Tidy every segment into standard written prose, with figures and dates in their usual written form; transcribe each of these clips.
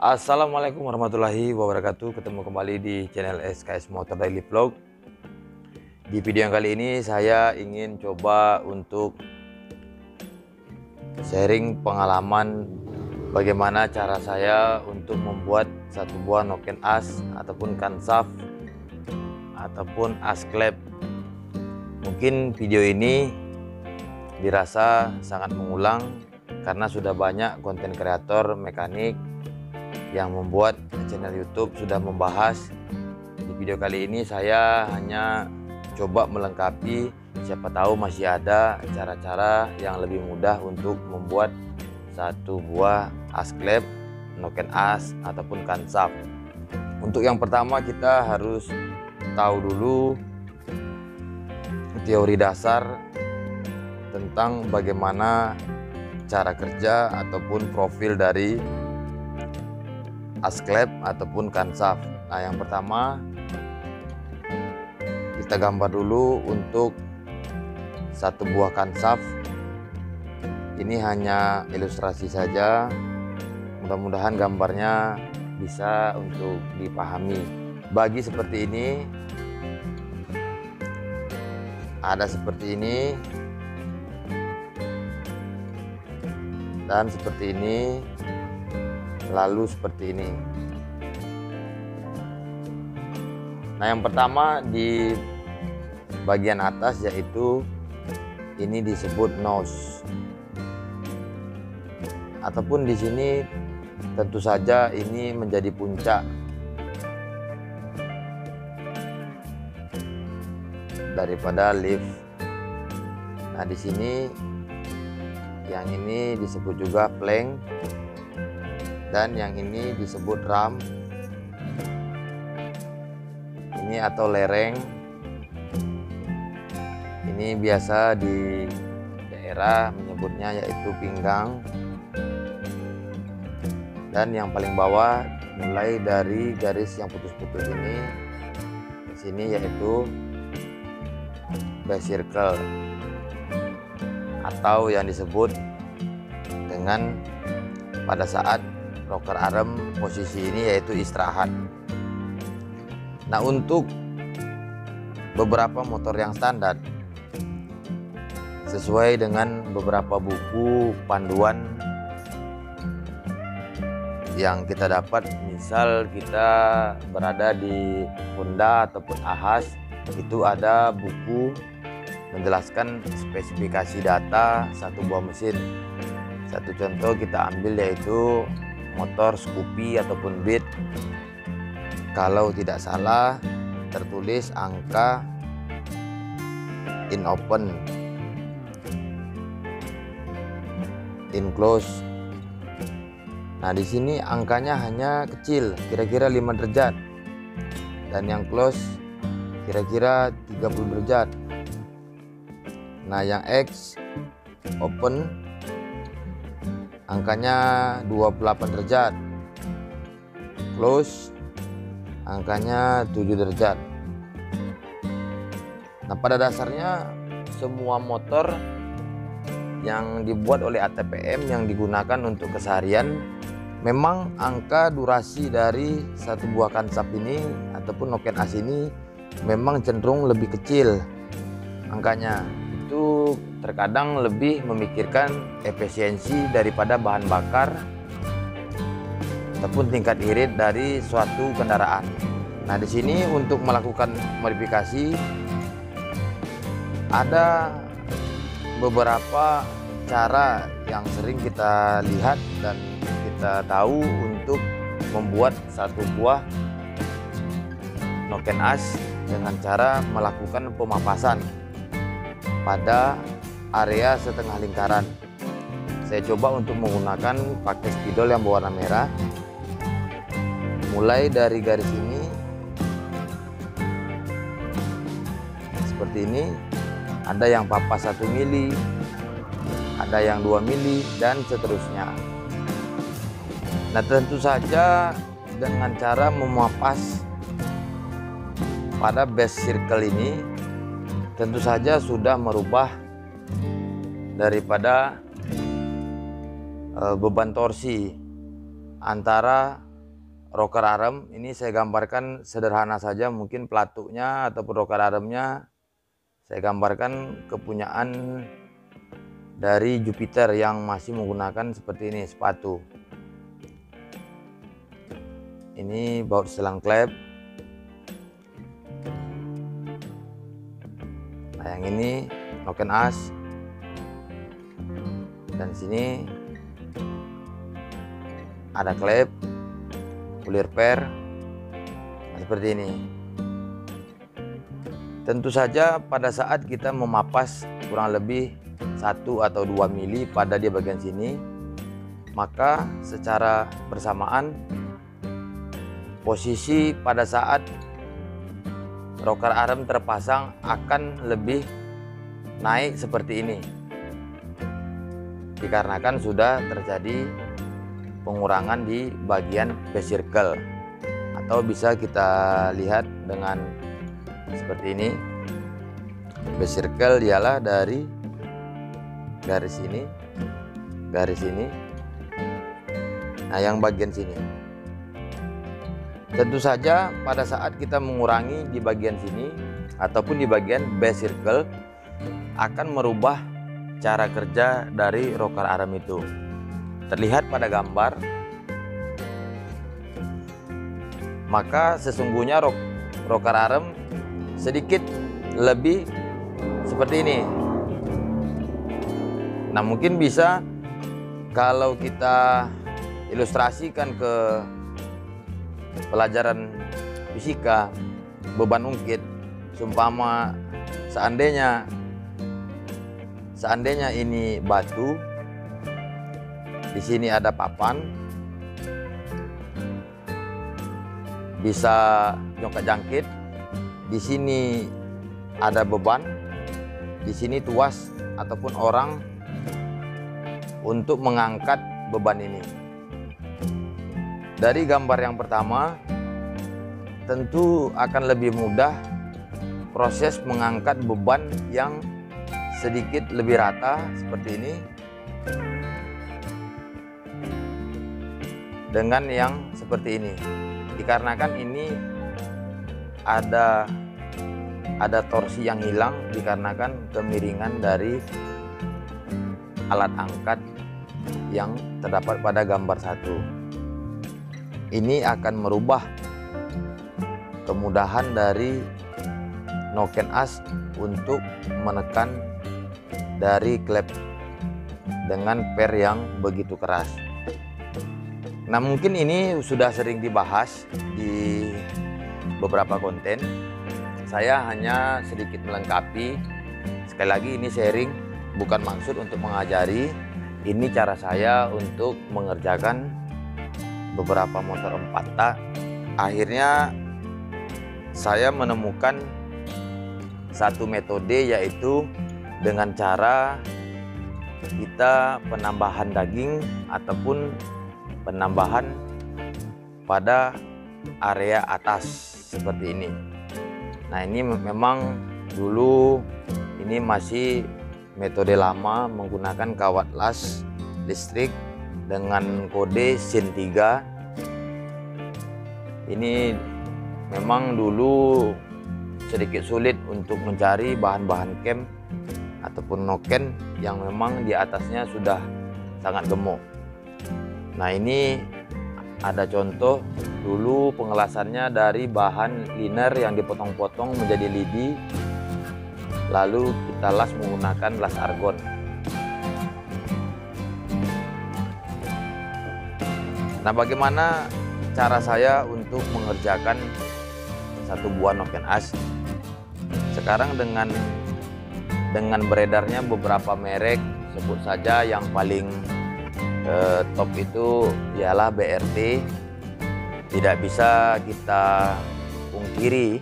Assalamualaikum warahmatullahi wabarakatuh. Ketemu kembali di channel SKS Motor Daily Vlog. Di video yang kali ini saya ingin coba untuk sharing pengalaman bagaimana cara saya untuk membuat satu buah noken as ataupun kansaf ataupun as klep. Mungkin video ini dirasa sangat mengulang karena sudah banyak konten kreator mekanik yang membuat channel YouTube sudah membahas. Di video kali ini saya hanya coba melengkapi, siapa tahu masih ada cara-cara yang lebih mudah untuk membuat satu buah as klep, noken as ataupun kansaf. Untuk yang pertama kita harus tahu dulu teori dasar tentang bagaimana cara kerja ataupun profil dari as klep ataupun kansaf. Nah, yang pertama kita gambar dulu untuk satu buah kansaf. Ini hanya ilustrasi saja, mudah-mudahan gambarnya bisa untuk dipahami. Bagi seperti ini, ada seperti ini dan seperti ini, lalu seperti ini. Nah, yang pertama di bagian atas yaitu ini disebut nose, ataupun di sini tentu saja ini menjadi puncak daripada lift. Nah, di sini yang ini disebut juga flank dan yang ini disebut ram ini atau lereng. Ini biasa di daerah menyebutnya yaitu pinggang. Dan yang paling bawah mulai dari garis yang putus-putus ini ke sini yaitu base circle atau yang disebut dengan pada saat rocker arm posisi ini yaitu istirahat. Nah, untuk beberapa motor yang standar sesuai dengan beberapa buku panduan yang kita dapat, misal kita berada di Honda ataupun Ahas, itu ada buku menjelaskan spesifikasi data satu buah mesin. Satu contoh kita ambil yaitu motor Scoopy ataupun Beat. Kalau tidak salah tertulis angka in open, in close. Nah, di sini angkanya hanya kecil, kira-kira 5 derajat. Dan yang close kira-kira 30 derajat. Nah, yang X open angkanya 28 derajat. Close angkanya 7 derajat. Nah, pada dasarnya semua motor yang dibuat oleh ATPM yang digunakan untuk keseharian, memang angka durasi dari satu buah kansaf ini ataupun noken as ini memang cenderung lebih kecil angkanya. Itu terkadang lebih memikirkan efisiensi daripada bahan bakar ataupun tingkat irit dari suatu kendaraan. Nah, di sini untuk melakukan modifikasi ada beberapa cara yang sering kita lihat dan kita tahu untuk membuat satu buah noken as dengan cara melakukan pemapasan pada area setengah lingkaran. Saya coba untuk menggunakan pakai spidol yang berwarna merah. Mulai dari garis ini seperti ini, ada yang papas 1 mili, ada yang 2 mili dan seterusnya. Nah, tentu saja dengan cara memapas pada base circle ini tentu saja sudah merubah daripada beban torsi antara rocker arm ini saya gambarkan sederhana saja, mungkin pelatuknya ataupun rocker armnya saya gambarkan kepunyaan dari Jupiter yang masih menggunakan seperti ini sepatu. Ini baut selang klep. Nah, yang ini noken as. Dan sini ada klep, pulir per, seperti ini. Tentu saja pada saat kita memapas kurang lebih 1 atau 2 mili pada di bagian sini, maka secara bersamaan posisi pada saat rocker arm terpasang akan lebih naik seperti ini, dikarenakan sudah terjadi pengurangan di bagian base circle, atau bisa kita lihat dengan seperti ini. Base circle ialah dari garis ini, garis ini, nah yang bagian sini. Tentu saja pada saat kita mengurangi di bagian sini ataupun di bagian base circle akan merubah cara kerja dari rocker arm itu. Terlihat pada gambar, maka sesungguhnya rocker arm sedikit lebih seperti ini. Nah, mungkin bisa kalau kita ilustrasikan ke pelajaran fisika, beban ungkit, seumpama seandainya ini batu, di sini ada papan, bisa jongkak-jangkit, di sini ada beban, di sini tuas ataupun orang untuk mengangkat beban ini. Dari gambar yang pertama, tentu akan lebih mudah proses mengangkat beban yang sedikit lebih rata seperti ini dengan yang seperti ini, dikarenakan ini ada torsi yang hilang dikarenakan kemiringan dari alat angkat yang terdapat pada gambar 1. Ini akan merubah kemudahan dari noken as untuk menekan dari klep dengan per yang begitu keras. Nah, mungkin ini sudah sering dibahas di beberapa konten. Saya hanya sedikit melengkapi. Sekali lagi ini sharing, bukan maksud untuk mengajari. Ini cara saya untuk mengerjakan beberapa motor 4 tak. Akhirnya saya menemukan satu metode, yaitu dengan cara kita penambahan daging ataupun penambahan pada area atas seperti ini. Nah, ini memang dulu ini masih metode lama menggunakan kawat las listrik dengan kode SIN 3. Ini memang dulu sedikit sulit untuk mencari bahan-bahan cam ataupun noken yang memang di atasnya sudah sangat gemuk. Nah, ini ada contoh dulu pengelasannya dari bahan liner yang dipotong-potong menjadi lidi, lalu kita las menggunakan las argon. Nah, bagaimana cara saya untuk mengerjakan satu buah noken as? Sekarang dengan beredarnya beberapa merek, sebut saja yang paling top itu ialah BRT. Tidak bisa kita pungkiri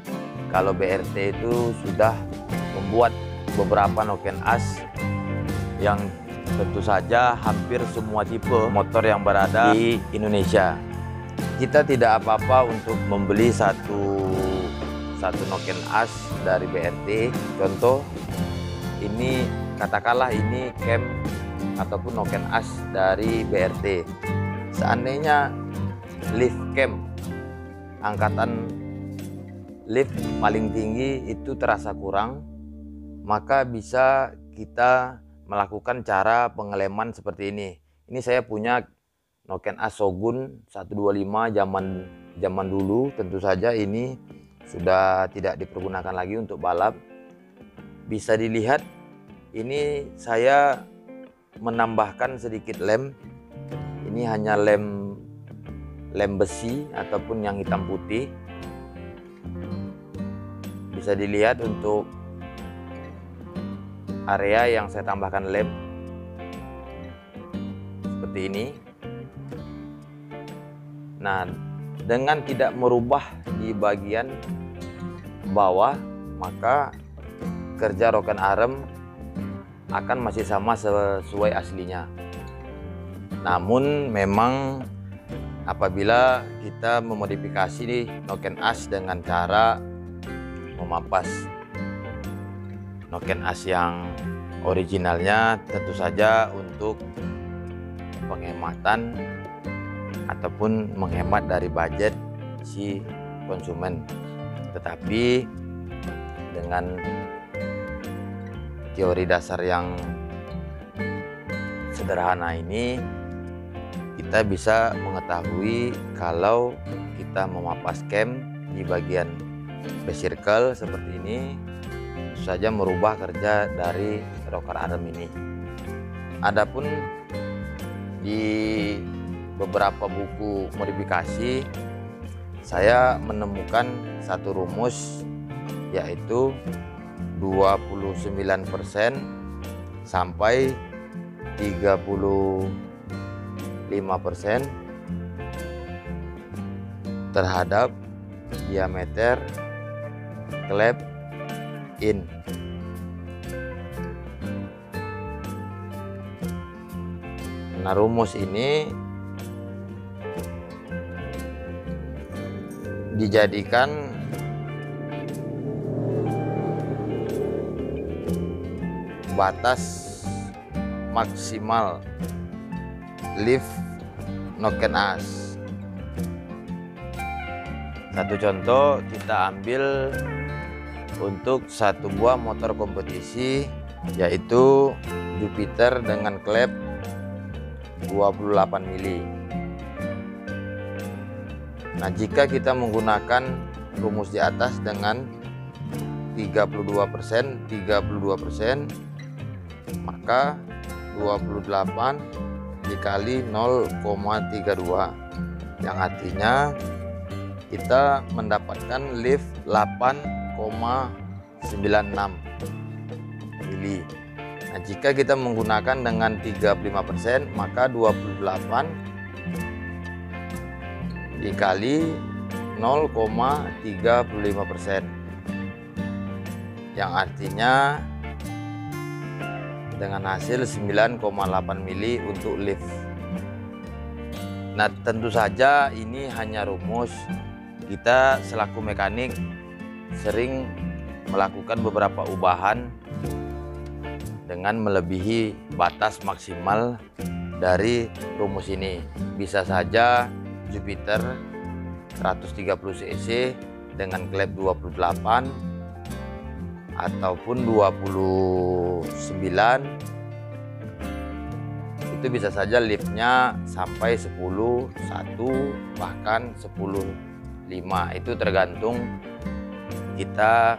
kalau BRT itu sudah membuat beberapa noken as yang tentu saja hampir semua tipe motor yang berada di Indonesia. Kita tidak apa-apa untuk membeli satu noken as dari BRT. Contoh, ini katakanlah ini cam ataupun noken as dari BRT. Seandainya lift cam angkatan lift paling tinggi itu terasa kurang, maka bisa kita melakukan cara pengeleman seperti ini. Ini saya punya Noken As Shogun 125 zaman dulu. Tentu saja ini sudah tidak dipergunakan lagi untuk balap. Bisa dilihat ini saya menambahkan sedikit lem. Ini hanya lem besi ataupun yang hitam putih. Bisa dilihat untuk area yang saya tambahkan lem seperti ini. Nah, dengan tidak merubah di bagian bawah, maka kerja rokan arem akan masih sama sesuai aslinya. Namun memang apabila kita memodifikasi di Noken As dengan cara memapas Noken As yang originalnya, tentu saja untuk penghematan ataupun menghemat dari budget si konsumen. Tetapi dengan teori dasar yang sederhana ini, kita bisa mengetahui kalau kita memapas cam di bagian base circle seperti ini, tentu saja merubah kerja dari rocker arm ini. Adapun di beberapa buku modifikasi saya menemukan satu rumus, yaitu 29% sampai 35% terhadap diameter klep in. Nah, rumus ini dijadikan batas maksimal lift Noken As. Satu contoh kita ambil untuk satu buah motor kompetisi, yaitu Jupiter dengan klep 28 mili. Nah, jika kita menggunakan rumus di atas dengan 32%, maka 28 dikali 0,32, yang artinya kita mendapatkan lift 8,96 mili. Nah, jika kita menggunakan dengan 35%, maka 28 dikali 0,35%, yang artinya dengan hasil 9,8 mili untuk lift. Nah, tentu saja ini hanya rumus. Kita selaku mekanik sering melakukan beberapa ubahan dengan melebihi batas maksimal dari rumus ini. Bisa saja Jupiter 130 cc dengan klep 28 ataupun 29, itu bisa saja liftnya sampai 10, 1, bahkan 10, 5. Itu tergantung kita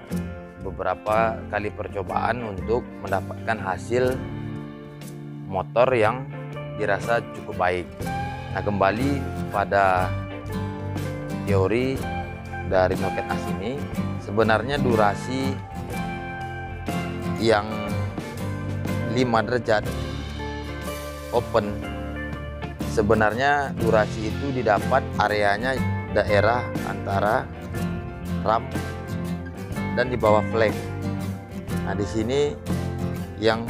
beberapa kali percobaan untuk mendapatkan hasil motor yang dirasa cukup baik. Nah, kembali pada teori dari Noken As ini, sebenarnya durasi yang 5 derajat open, sebenarnya durasi itu didapat areanya daerah antara ram dan di bawah flag. Nah, di sini yang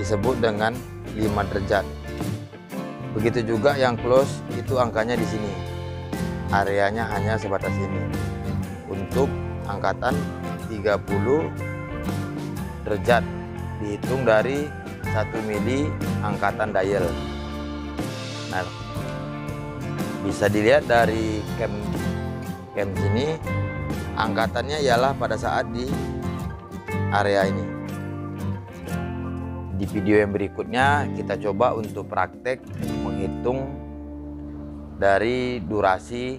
disebut dengan 5 derajat. Begitu juga yang close, itu angkanya di sini. Areanya hanya sebatas ini. Untuk angkatan 30 derajat dihitung dari 1 mili angkatan dial. Nah, bisa dilihat dari cam cam sini, angkatannya ialah pada saat di area ini. Di video yang berikutnya kita coba untuk praktek menghitung dari durasi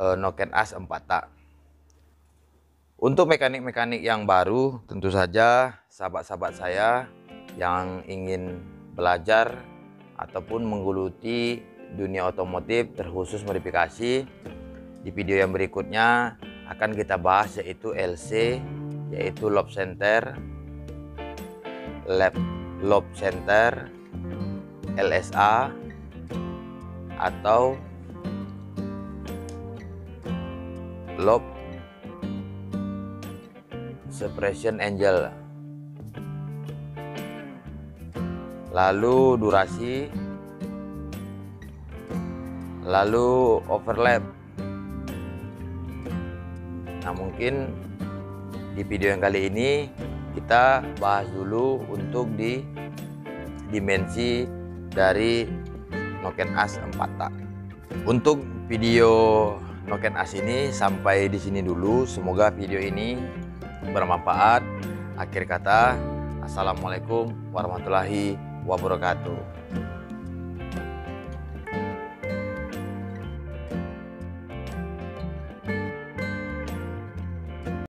noken as 4 tak. Untuk mekanik-mekanik yang baru, tentu saja sahabat-sahabat saya yang ingin belajar ataupun menggeluti dunia otomotif terkhusus modifikasi, di video yang berikutnya akan kita bahas yaitu LC, yaitu lob center, lob center, LSA, atau lob separation angle, lalu durasi, lalu overlap. Nah, mungkin di video yang kali ini kita bahas dulu untuk di dimensi dari noken as 4 tak. Untuk video noken as ini sampai di sini dulu. Semoga video ini bermanfaat. Akhir kata, assalamualaikum warahmatullahi wabarakatuh.